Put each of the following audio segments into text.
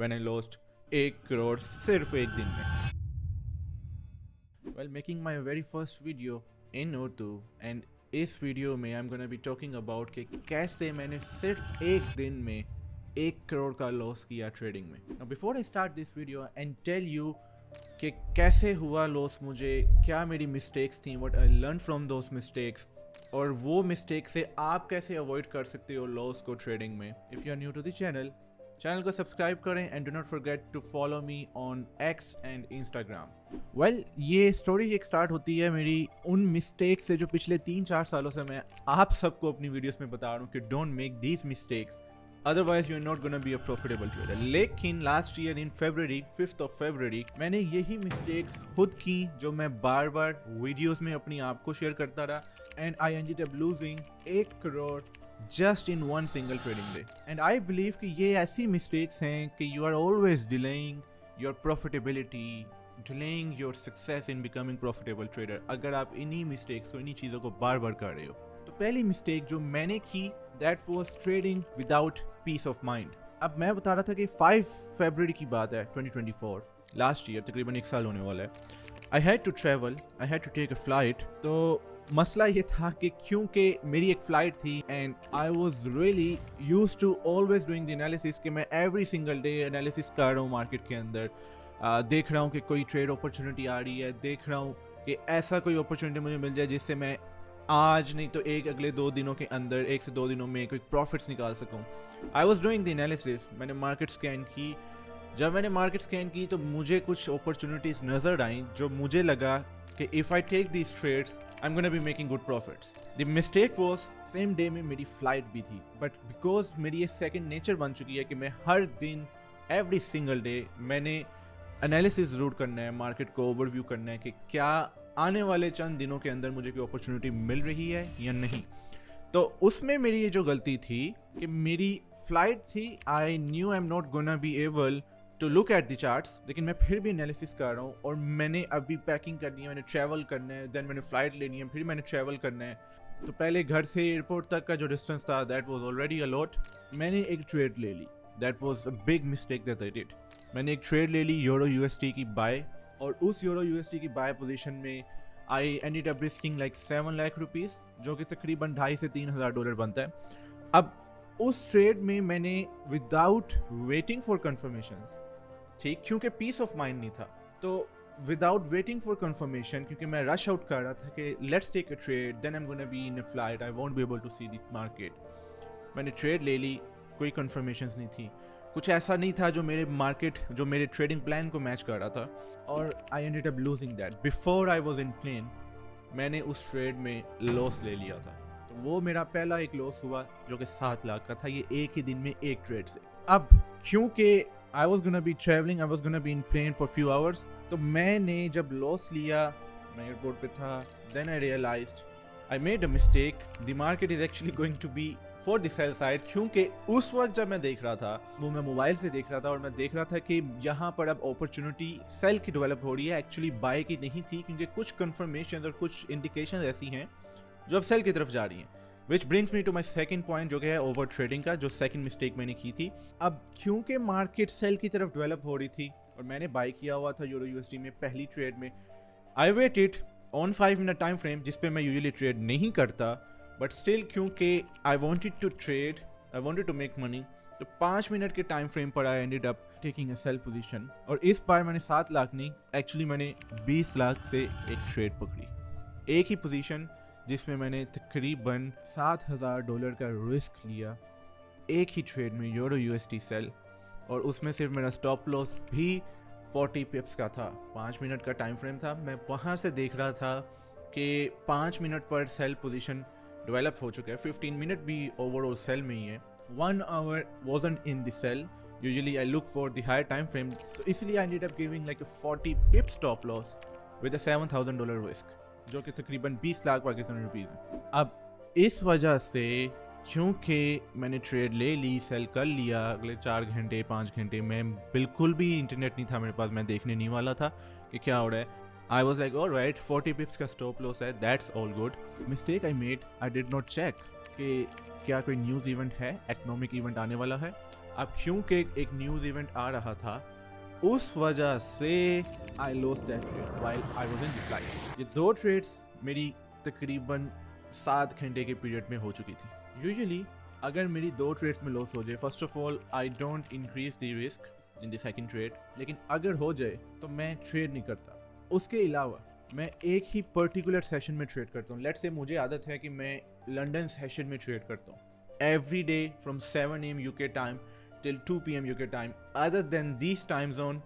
when I lost 1 crore सिर्फ एक दिन में. Well, making my very first video in Urdu, and इस वीडियो में I'm gonna be talking about कि कैसे मैंने सिर्फ एक दिन में 1 करोड़ का लॉस किया ट्रेडिंग में. Now before I start this video and tell you कि कैसे हुआ लॉस मुझे, क्या मेरी मिस्टेक्स थी, what I learned from those mistakes, और वो मिस्टेक से आप कैसे अवॉइड कर सकते हो लॉस को ट्रेडिंग में. If you are new to the channel को सब्सक्राइब करें and do not forget to follow me on X and Instagram. Well, ये स्टोरी एक स्टार्ट होती है मेरी उन मिस्टेक्स से जो पिछले 3-4 सालों से मैं आप सबको अपनी वीडियोस में बता रहा हूँ कि don't make these mistakes, otherwise you are not gonna be a profitable trader. लेकिन last year in February 5th of February मैंने यही मिस्टेक्स खुद की जो मैं बार बार वीडियोस में अपनी आप को शेयर करता रहा, and I ended up losing 1 crore just in one single trading day. And I believe कि ये ऐसी mistakes हैं कि you are always delaying your profitability, delaying your success in becoming profitable trader. अगर आप इन्हीं mistakes तो इन्हीं चीज़ों को बार बार कर रहे हो. तो पहली mistake जो मैंने की that was trading without peace of mind. अब मैं बता रहा था कि 5 February की बात है 2024, लास्ट ईयर, तकरीबन 1 साल होने वाला है. I had to travel, I had to take a flight. तो मसला ये था कि क्योंकि मेरी एक फ़्लाइट थी and I was really use to always doing the analysis कि मैं एवरी सिंगल डे एनालिसिस कर रहा हूँ मार्केट के अंदर, देख रहा हूँ कि कोई ट्रेड अपॉर्चुनिटी आ रही है, देख रहा हूँ कि ऐसा कोई अपॉर्चुनिटी मुझे मिल जाए जिससे मैं आज नहीं तो अगले 2 दिनों के अंदर, 1 से 2 दिनों में कोई प्रॉफिट्स निकाल सकूँ. I was doing the analysis. मैंने मार्केट स्कैन की. जब मैंने मार्केट स्कैन की तो मुझे कुछ अपॉर्चुनिटीज़ नज़र आई जो मुझे लगा कि if I take these trades I am gonna be making good profits. The mistake was same day में मेरी फ़्लाइट भी थी, बट बिकॉज मेरी ये सेकंड नेचर बन चुकी है कि मैं हर दिन एवरी सिंगल डे मैंने एनालिसिस ज़रूर करना है, मार्केट को ओवरव्यू करना है कि क्या आने वाले चंद दिनों के अंदर मुझे कोई अपॉर्चुनिटी मिल रही है या नहीं. तो उसमें मेरी ये जो गलती थी कि मेरी फ़्लाइट थी, I knew I am not gonna be able to look at the charts, लेकिन मैं फिर भी एनालिसिस कर रहा हूँ और मैंने अभी पैकिंग करनी है, मैंने ट्रैवल करना है, देन मैंने फ़्लाइट लेनी है, फिर मैंने ट्रैवल करना है. तो पहले घर से एयरपोर्ट तक का जो डिस्टेंस था that was already a lot. मैंने एक ट्रेड ले ली. That was a big mistake that I did. मैंने एक ट्रेड ले ली यूरो यूएसडी की बाय, और उस यूरो यूएसडी की बाय पोजीशन में I ended up risking like 7 lakh rupees, जो कि तकरीबन 2,500 से 3,000 डॉलर बनता है. अब उस ट्रेड में मैंने विदाउट वेटिंग फॉर कन्फर्मेशंस, ठीक, क्योंकि पीस ऑफ माइंड नहीं था, तो विदाउट वेटिंग फॉर कंफर्मेशन, क्योंकि मैं रश आउट कर रहा था कि let's take a trade, then I am gonna be in a flight, I won't be able to see the market. मैंने ट्रेड ले ली, कोई कंफर्मेशंस नहीं थी, कुछ ऐसा नहीं था जो मेरे मार्केट, जो मेरे ट्रेडिंग प्लान को मैच कर रहा था, और I ended up losing that. Before I was in plane मैंने उस ट्रेड में लॉस ले लिया था. तो वो मेरा पहला एक लॉस हुआ जो कि 7 लाख का था, ये एक ही दिन में एक ट्रेड से. अब क्योंकि I was gonna be traveling, I was gonna be in plane for few hours. तो मैंने जब लॉस लिया, मैं एयरपोर्ट पे था, then I realized I made a mistake. The market is actually going to be for the sell side. क्योंकि उस वक्त जब मैं देख रहा था, वो मैं मोबाइल से देख रहा था, और मैं देख रहा था कि यहाँ पर अब अपॉर्चुनिटी सेल की डेवलप हो रही है, एक्चुअली बाय की नहीं थी, क्योंकि कुछ कंफर्मेशन और कुछ इंडिकेशन ऐसी हैं जो अब सेल की तरफ जा रही हैं. Which brings me to my second point, जो कि है ओवर ट्रेडिंग का, जो सेकंड मिस्टेक मैंने की थी. अब क्योंकि मार्केट सेल की तरफ डेवलप हो रही थी और मैंने बाय किया हुआ था यूरो यूएसडी में पहली ट्रेड में, I waited on 5 minute time frame, जिस पे मैं यूजुअली ट्रेड नहीं करता, बट स्टिल क्योंकि I wanted to trade, I wanted to make money, तो 5 मिनट के टाइम फ्रेम पर I ended up taking a sell position. और इस बार मैंने 7 लाख नहीं, एक्चुअली मैंने 20 लाख से एक ट्रेड पकड़ी, एक ही पोजीशन, जिसमें मैंने तकरीबन $7,000 का रिस्क लिया एक ही ट्रेड में, यूरो यूएसडी सेल. और उसमें सिर्फ मेरा स्टॉप लॉस भी 40 पिप्स का था. 5 मिनट का टाइम फ्रेम था. मैं वहाँ से देख रहा था कि 5 मिनट पर सेल पोजीशन डेवलप हो चुका है, 15 मिनट भी ओवरऑल सेल में ही है, 1 our wasn't in the cell. Usually I look for the higher time frame. तो इसलिए I ended up giving like a 40 pip stop loss with a $7,000 risk, जो कि तकरीबन 20 लाख पाकिस्तानी रुपीज़ है. अब इस वजह से क्योंकि मैंने ट्रेड ले ली, सेल कर लिया, अगले 4 घंटे 5 घंटे में बिल्कुल भी इंटरनेट नहीं था मेरे पास, मैं देखने नहीं वाला था कि क्या हो रहा है. I was like alright, 40 pips का स्टॉप लॉस है, that's all good. Mistake I made, I did not check कि क्या कोई न्यूज़ इवेंट है, इकोनॉमिक इवेंट आने वाला है. अब क्योंकि एक न्यूज़ इवेंट आ रहा था, उस वजह से I lost that trade while I was in the flight. ये 2 ट्रेड्स मेरी तकरीबन 7 घंटे के पीरियड में हो चुकी थी। यूजुअली अगर मेरी 2 ट्रेड्स में लॉस हो जाए, first of all I don't increase the risk in the second trade, लेकिन अगर हो जाए तो मैं ट्रेड नहीं करता। उसके अलावा मैं एक ही पर्टिकुलर सेशन में ट्रेड करता हूँ। लेट्स से मुझे आदत है कि मैं लंदन सेशन में ट्रेड करता हूँ every day from 7 AM UK time till 2 PM UK time. Other than this time zone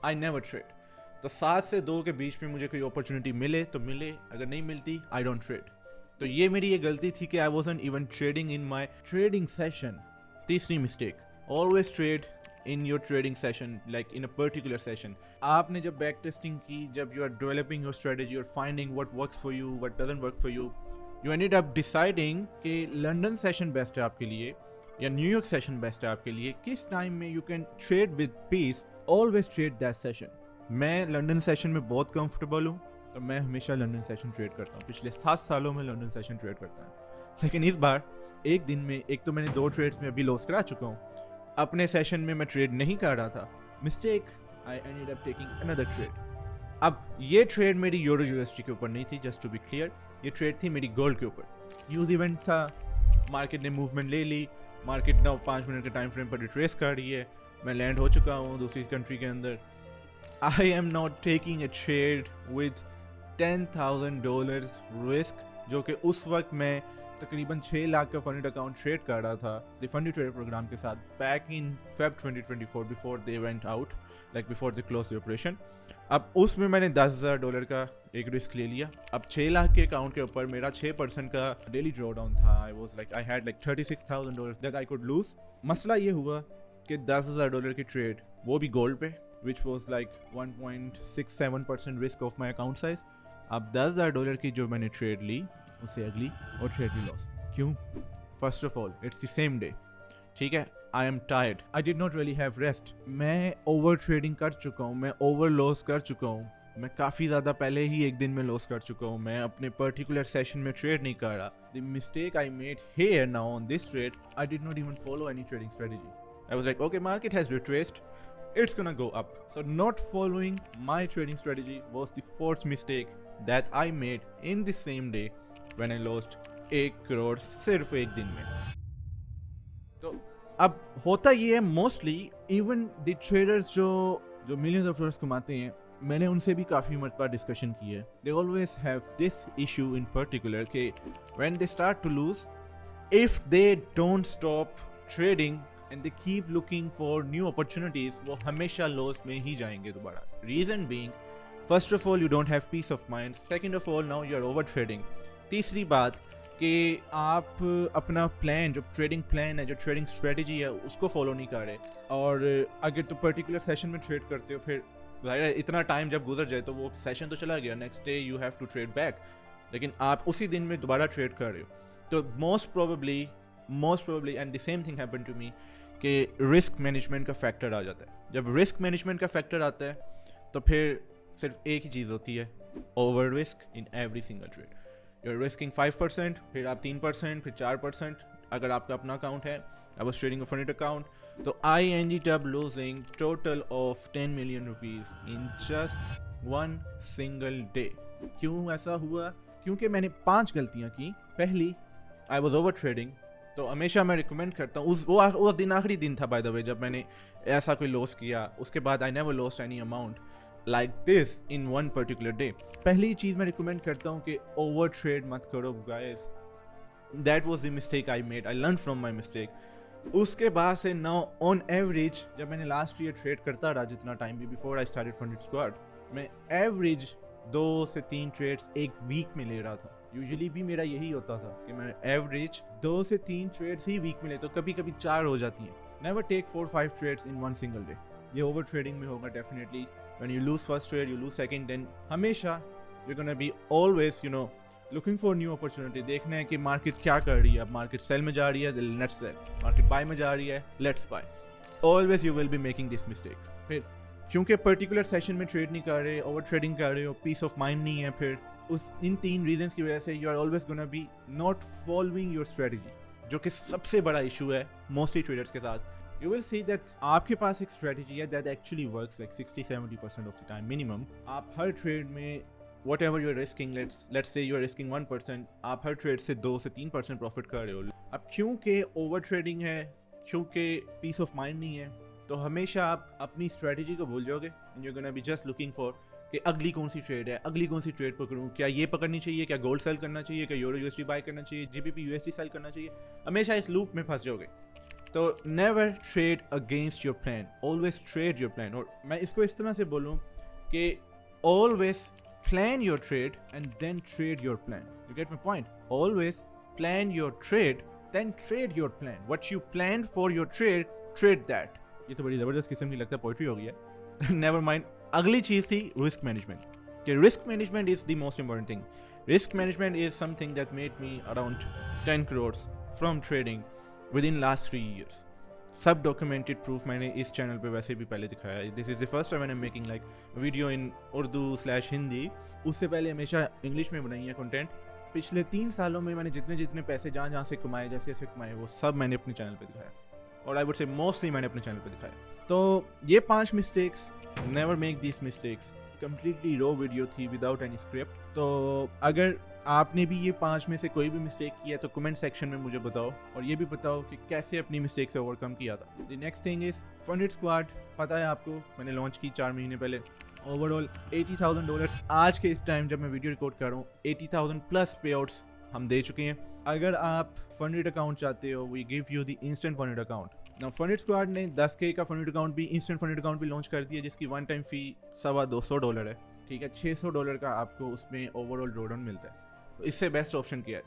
I never trade. तो 7 से 2 के बीच में मुझे कोई अपॉर्चुनिटी मिले तो मिले, अगर नहीं मिलती आई डोंट ट्रेड। तो ये मेरी ये गलती थी कि I wasn't even trading in my trading session. तीसरी mistake, always trade in your trading session, like in a particular session. आपने जब बैक टेस्टिंग की, जब you are developing your strategy और finding what works for you, what doesn't work for you, you ended up deciding कि London session best है आपके लिए या न्यूयॉर्क सेशन बेस्ट है आपके लिए, किस टाइम में you can trade with piece, always trade that session. मैं लंदन सेशन में बहुत कंफर्टेबल हूँ, तो मैं हमेशा लंदन सेशन ट्रेड करता हूँ। पिछले 7 सालों में लंदन सेशन ट्रेड करता हूँ। लेकिन इस बार एक दिन में, एक तो मैंने 2 ट्रेड्स में अभी लॉस करा चुका हूँ, अपने सेशन में मैं ट्रेड नहीं कर रहा था, मिस्टेक, आई ended up taking another trade. अब ये ट्रेड मेरी यूरो यूएसडी के ऊपर नहीं थी, जस्ट टू बी क्लियर, ये ट्रेड थी मेरी गोल्ड के ऊपर। न्यूज़ इवेंट था, मार्केट ने मूवमेंट ले ली, मार्केट ना 5 मिनट के टाइम फ्रेम पर रिट्रेस कर रही है, मैं लैंड हो चुका हूँ दूसरी कंट्री के अंदर। आई am not taking a trade with $10,000 risk, जो कि उस वक्त मैं तकरीबन 6 लाख का फंडेड अकाउंट ट्रेड कर रहा था द फंडेड ट्रेड प्रोग्राम के साथ back in Feb 2024 before they went out, like before they close the operation. अब उसमें मैंने $10,000 का एक रिस्क ले लिया। अब 6 लाख के अकाउंट के ऊपर मेरा 6% का डेली ड्रॉ डाउन था। I had like $36,000 that I could lose. मसला ये हुआ कि $10,000 की ट्रेड, वो भी गोल्ड पे, which was like 1.67% risk of my account size। अब $10,000 की जो मैंने ट्रेड ली, उससे अगली और ट्रेड ली लॉस। क्यों? First of all it's the same day, ठीक है, I am tired, I did not really have rest, मैं ओवर ट्रेडिंग कर चुका हूँ, मैं ओवर लॉस कर चुका हूँ, मैं काफ़ी ज़्यादा पहले ही एक दिन में लॉस कर चुका हूँ, मैं अपने पर्टिकुलर सेशन में ट्रेड नहीं कर रहा। The mistake I made here now on this trade, I did not even follow any trading strategy. I was like okay, market has retraced, it's gonna go up. So not following my trading strategy was the 4th mistake that I made in the same day when I lost 1 crore सिर्फ एक दिन में। तो अब होता ये है mostly, even the traders जो मिलियंस ऑफ डॉलर्स कमाते हैं, मैंने उनसे भी काफ़ी मरतबा डिस्कशन की है। They always have this issue in particular कि when they start to lose, if they don't stop trading and they keep looking for new opportunities, वो हमेशा लॉस में ही जाएंगे दोबारा। Reason being, first of all you don't have peace of mind, second of all now you are over trading, तीसरी बात कि आप अपना प्लान, जो ट्रेडिंग प्लान है, जो ट्रेडिंग स्ट्रेटजी है, उसको फॉलो नहीं कर रहे। और अगर तो पर्टिकुलर सेशन में ट्रेड करते हो, फिर जाहिर है इतना टाइम जब गुजर जाए तो वो सेशन तो चला गया, next day you have to trade back, लेकिन आप उसी दिन में दोबारा ट्रेड कर रहे हो। तो most probably and the same thing happen to me कि रिस्क मैनेजमेंट का फैक्टर आ जाता है। जब रिस्क मैनेजमेंट का फैक्टर आता है तो फिर सिर्फ एक ही चीज़ होती है, over risk in every single trade. You are risking 5%, फिर आप 3%, फिर 4%। अगर आपका अपना अकाउंट है, I was trading a funded account, तो I ended up losing total of 10 million rupees इन जस्ट 1 single डे। क्यों ऐसा हुआ? क्योंकि मैंने 5 गलतियाँ की। पहली, आई वॉज ओवर ट्रेडिंग। तो हमेशा मैं रिकमेंड करता हूँ, वो दिन आखिरी दिन था बाय द वे जब मैंने ऐसा कोई लॉस किया। उसके बाद I never lost any amount like this in one particular day. पहली चीज़ मैं रिकमेंड करता हूँ कि ओवर ट्रेड मत करो guys. That was the mistake I made, I learn from my mistake. उसके बाद से नाउ ऑन एवरेज, जब मैंने लास्ट ईयर ट्रेड करता रहा जितना टाइम भी, before I started funded squad, मैं एवरेज 2 से 3 ट्रेड्स एक वीक में ले रहा था। यूजुअली भी मेरा यही होता था कि मैं एवरेज 2 से 3 ट्रेड्स ही वीक में लेता हूँ, कभी कभी 4 हो जाती हैं। Never take 4-5 trades in 1 single day. ये ओवर ट्रेडिंग में होगा definitely. When you lose first trade, you lose second, then हमेशा you gonna be always looking for new opportunity. देखना है कि मार्केट क्या कर रही है। अब मार्केट सेल में जा रही है, लेट्स सेल। मार्केट बाय में जा रही है, let's buy. Always you will be making this mistake. फिर क्योंकि पर्टिकुलर सेशन में ट्रेड नहीं कर रहे, ओवर ट्रेडिंग कर रहे हो, पीस ऑफ माइंड नहीं है, फिर इन 3 रीजंस की वजह से you are always gonna be not following your strategy, जो कि सबसे बड़ा इशू है मोस्टली ट्रेडर्स के साथ। you will see that आपके पास एक strategy है that actually works like 60-70% of the time minimum. आप हर trade में whatever you're risking, let's say you're risking 1%, आप हर trade से 2 से 3% profit कर रहे हो. अब क्योंकि over trading है, क्योंकि peace of mind नहीं है, तो हमेशा आप अपनी strategy को भूल जाओगे and you're gonna be just looking for कि अगली कौन सी ट्रेड है, अगली कौन सी ट्रेड पकड़ूं, क्या ये पकड़नी चाहिए, क्या गोल्ड सेल करना चाहिए, क्या यूरो यूएसडी बाय करना चाहिए, जीबीपी यूएसडी सेल करना चाहिए. हमेशा इस लूप में फंस जाओगे. तो never trade against your plan, always trade your plan. और मैं इसको इस तरह से बोलूँ कि always plan your trade and then trade your plan. You get my point? Always plan your trade then trade your plan. What you plan for your trade, trade that. ये तो बड़ी ज़बरदस्त किस्म की लगता है पोइट्री हो गई है. Never mind. अगली चीज़ थी रिस्क मैनेजमेंट. कि risk management is the most important thing. Risk management is something that made me around 10 crores from trading within last 3 years. सब documented proof मैंने इस चैनल पे वैसे भी पहले दिखाया है. This is the first time when I'm making like a video in Urdu/Hindi. उससे पहले हमेशा इंग्लिश में बनाई है कंटेंट. पिछले 3 सालों में मैंने जितने पैसे जहाँ से कमाए, जैसे कमाए, वो सब मैंने अपने चैनल पे दिखाया. और आई वुड से मोस्टली मैंने अपने चैनल पे दिखाया. तो ये 5 mistakes, never make this mistakes. Completely raw video थी विदाउट एनी स्क्रिप्ट. तो अगर आपने भी ये 5 में से कोई भी मिस्टेक किया तो कमेंट सेक्शन में मुझे बताओ, और ये भी बताओ कि कैसे अपनी मिस्टेक से ओवरकम किया था. The next thing is FundedSquad. पता है आपको, मैंने लॉन्च की 4 महीने पहले. ओवरऑल $80,000 आज के इस टाइम जब मैं वीडियो रिकॉर्ड कर रहा हूँ, 80,000 प्लस पे आउट्स हम दे चुके हैं. अगर आप फंडेड अकाउंट चाहते हो, we give you the instant funded account. Now FundedSquad ने 10K का फंडेड अकाउंट भी, इंस्टेंट फंडेड अकाउंट भी लॉन्च कर दिया, जिसकी वन टाइम फी $200 है. ठीक है, $600 का आपको उसमें ओवरऑल ड्रॉडाउन मिलता है. तो इससे बेस्ट ऑप्शन क्या है?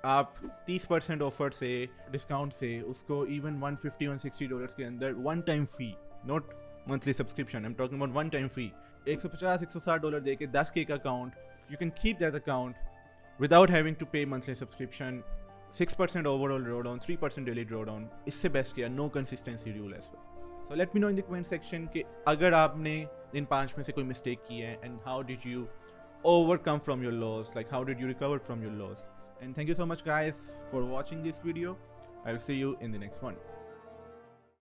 आप 30% ऑफर से, डिस्काउंट से उसको इवन $150-160 के अंदर one time fee, not monthly subscription, I am talking about one time fee, $150-160 दे के 10K का account, you can keep that account without having to pay monthly subscription. 6% overall drawdown, 3% daily drawdown. इससे best क्या? No consistency rule as well. So let me know in the comment section कि अगर आपने इन 5 में से कोई mistake की है, and how did you overcome from your loss, like how did you recover from your loss. And thank you so much guys for watching this video. I'll see you in the next one.